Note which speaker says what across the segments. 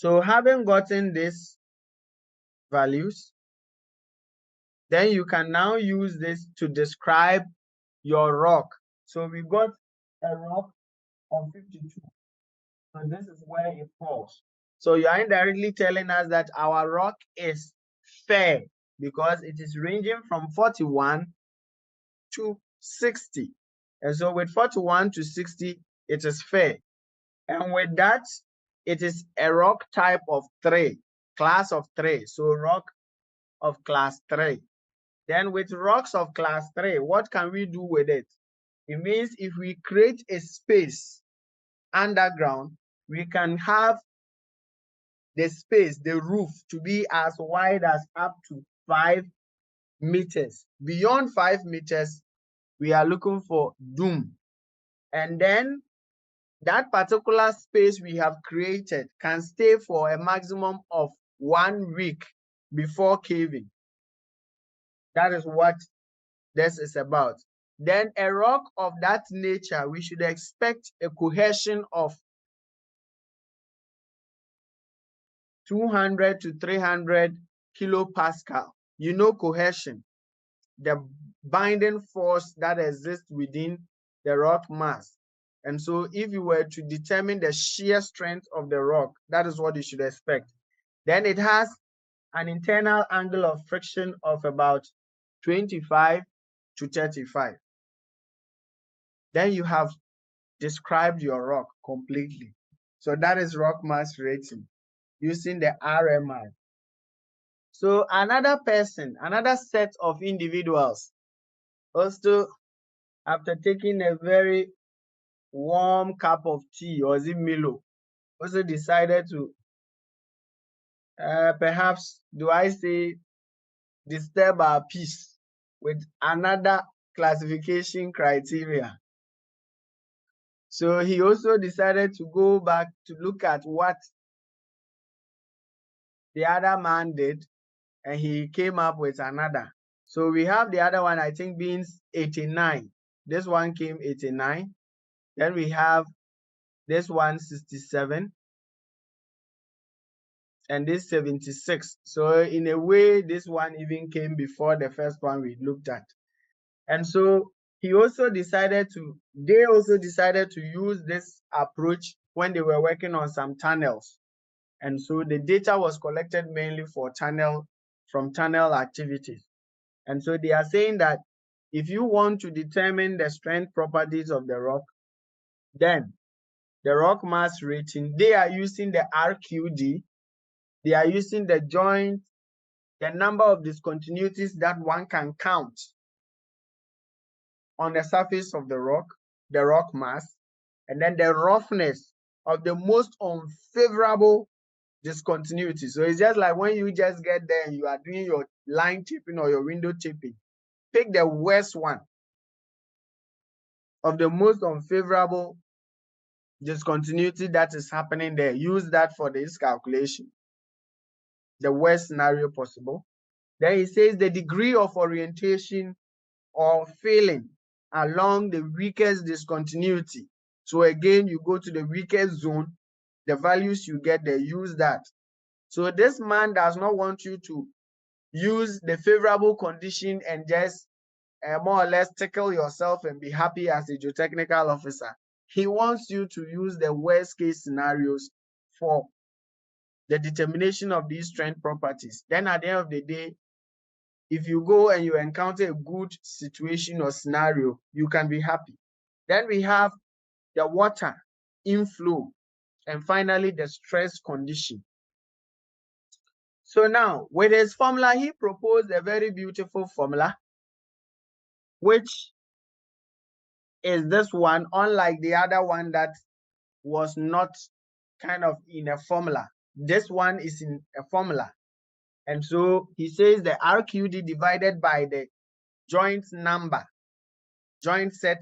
Speaker 1: So having gotten these values, then you can now use this to describe your rock. So we got a rock of 52. So this is where it falls. So you are indirectly telling us that our rock is fair because it is ranging from 41 to 60. And so with 41 to 60, it is fair. And with that, it is a rock type of 3, class of 3. So rock of class 3. Then with rocks of class 3, what can we do with it? It means if we create a space underground, we can have the space, the roof, to be as wide as up to 5 meters. Beyond 5 meters, we are looking for doom. And then that particular space we have created can stay for a maximum of 1 week before caving. That is what this is about. Then a rock of that nature, we should expect a cohesion of 200 to 300 kilopascal. You know cohesion, the binding force that exists within the rock mass. And so if you were to determine the shear strength of the rock, that is what you should expect. Then it has an internal angle of friction of about 25 to 35. Then you have described your rock completely. So that is rock mass rating using the RMI. So another person, another set of individuals, also after taking a very warm cup of tea, or is it Milo, also decided to perhaps, do I say, disturb our peace with another classification criteria. So he also decided to go back to look at what the other man did, and he came up with another. So we have the other one, I think, being 89. This one came 89. Then we have this one 67. And this 76. So in a way, this one even came before the first one we looked at. And so they also decided to use this approach when they were working on some tunnels. And so the data was collected mainly from tunnel activities. And so they are saying that if you want to determine the strength properties of the rock, then the rock mass rating, they are using the RQD, they are using the joint, the number of discontinuities that one can count on the surface of the rock mass, and then the roughness of the most unfavorable discontinuity. So it's just like when you just get there and you are doing your line taping or your window taping, pick the worst one of the most unfavorable discontinuity that is happening there. Use that for this calculation, the worst scenario possible. Then it says the degree of orientation or failing along the weakest discontinuity. So again, you go to the weakest zone, the values you get there, use that. So this man does not want you to use the favorable condition and just more or less tickle yourself and be happy as a geotechnical officer. He wants you to use the worst case scenarios for the determination of these strength properties. Then at the end of the day, if you go and you encounter a good situation or scenario, you can be happy. Then we have the water inflow, and finally the stress condition. So now with his formula, he proposed a very beautiful formula, which is this one, unlike the other one that was not kind of in a formula. This one is in a formula. And so he says the RQD divided by the joint set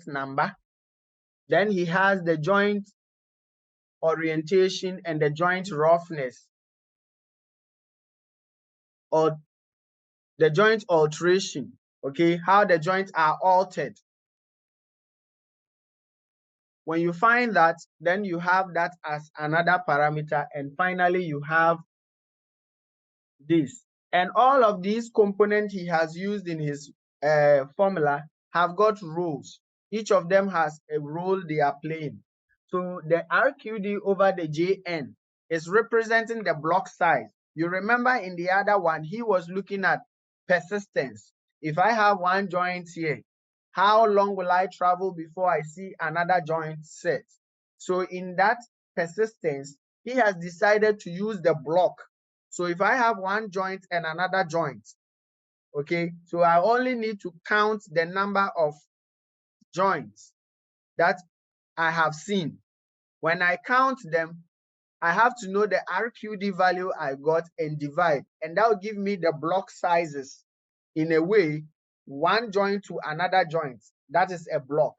Speaker 1: number. Then he has the joint orientation and the joint roughness, or the joint alteration, okay, how the joints are altered When you find that, then you have that as another parameter, and finally you have this. And all of these components he has used in his formula have got roles. Each of them has a role they are playing. So the RQD over the JN is representing the block size. You remember in the other one, he was looking at persistence. If I have one joint here, how long will I travel before I see another joint set? So in that persistence, he has decided to use the block. So if I have one joint and another joint, okay, so I only need to count the number of joints that I have seen. When I count them, I have to know the RQD value I got and divide, and that will give me the block sizes. In a way, one joint to another joint, that is a block,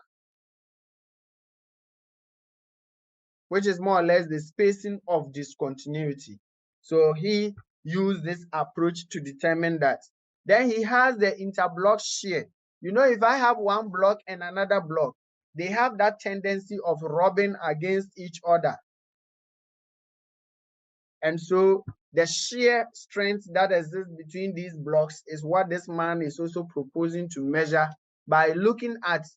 Speaker 1: which is more or less the spacing of discontinuity. So he used this approach to determine that. Then he has the interblock shear. You know, if I have one block and another block, they have that tendency of rubbing against each other. And so the shear strength that exists between these blocks is what this man is also proposing to measure by looking at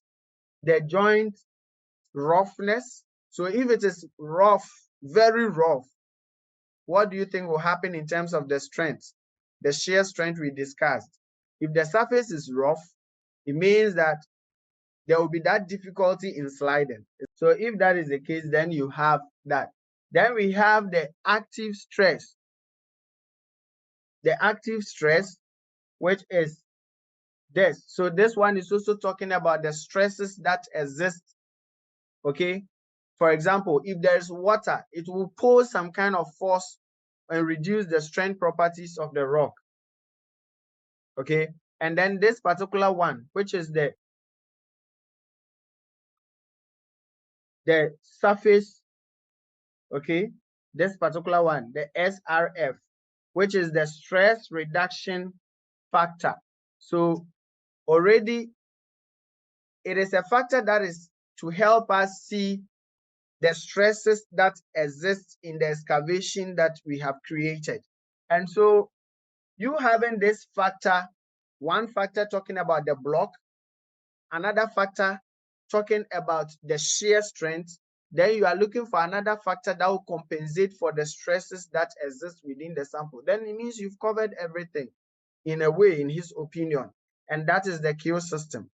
Speaker 1: the joint roughness. So if it is rough, very rough, what do you think will happen in terms of the strength, the shear strength we discussed? If the surface is rough, it means that there will be that difficulty in sliding. So if that is the case, then you have that. Then we have the active stress. The active stress, which is this. So this one is also talking about the stresses that exist. Okay. For example, if there is water, it will pose some kind of force and reduce the strength properties of the rock. Okay. And then this particular one, which is the surface, okay, this particular one, the SRF, which is the stress reduction factor. So already it is a factor that is to help us see the stresses that exist in the excavation that we have created. And so you having this factor, one factor talking about the block, another factor talking about the shear strength, then you are looking for another factor that will compensate for the stresses that exist within the sample. Then it means you've covered everything in a way, in his opinion, and that is the Q system.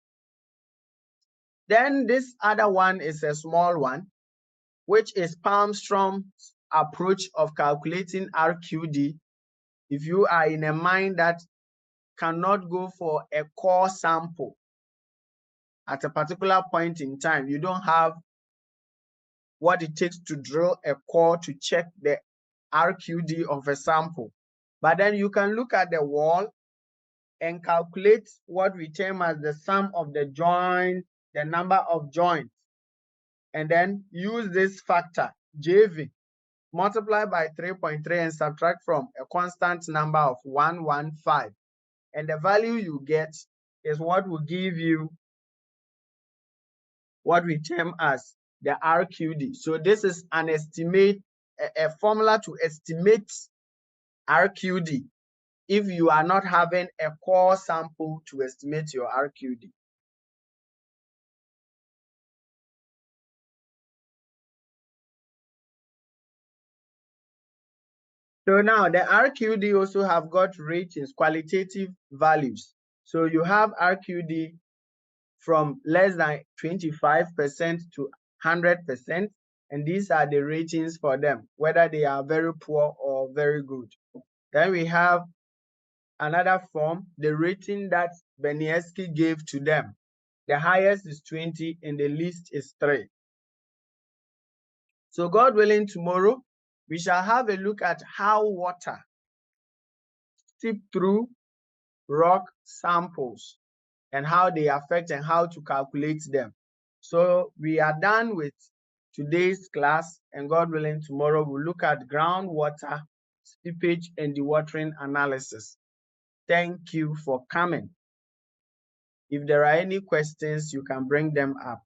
Speaker 1: Then this other one is a small one, which is Palmstrom's approach of calculating RQD. If you are in a mine that cannot go for a core sample at a particular point in time, you don't have what it takes to drill a core to check the RQD of a sample. But then you can look at the wall and calculate what we term as the sum of the joints, the number of joints, and then use this factor, JV, multiply by 3.3 and subtract from a constant number of 115. And the value you get is what will give you what we term as the RQD. So this is an estimate, a formula to estimate RQD if you are not having a core sample to estimate your RQD. So now the RQD also have got ratings, qualitative values. So you have RQD from less than 25% to 100%, and these are the ratings for them, whether they are very poor or very good. Then we have another form, the rating that Beniewski gave to them. The highest is 20 and the least is 3. So God willing, tomorrow we shall have a look at how water seep through rock samples and how they affect and how to calculate them. So we are done with today's class, and God willing, tomorrow we'll look at groundwater seepage and dewatering analysis. Thank you for coming. If there are any questions, you can bring them up.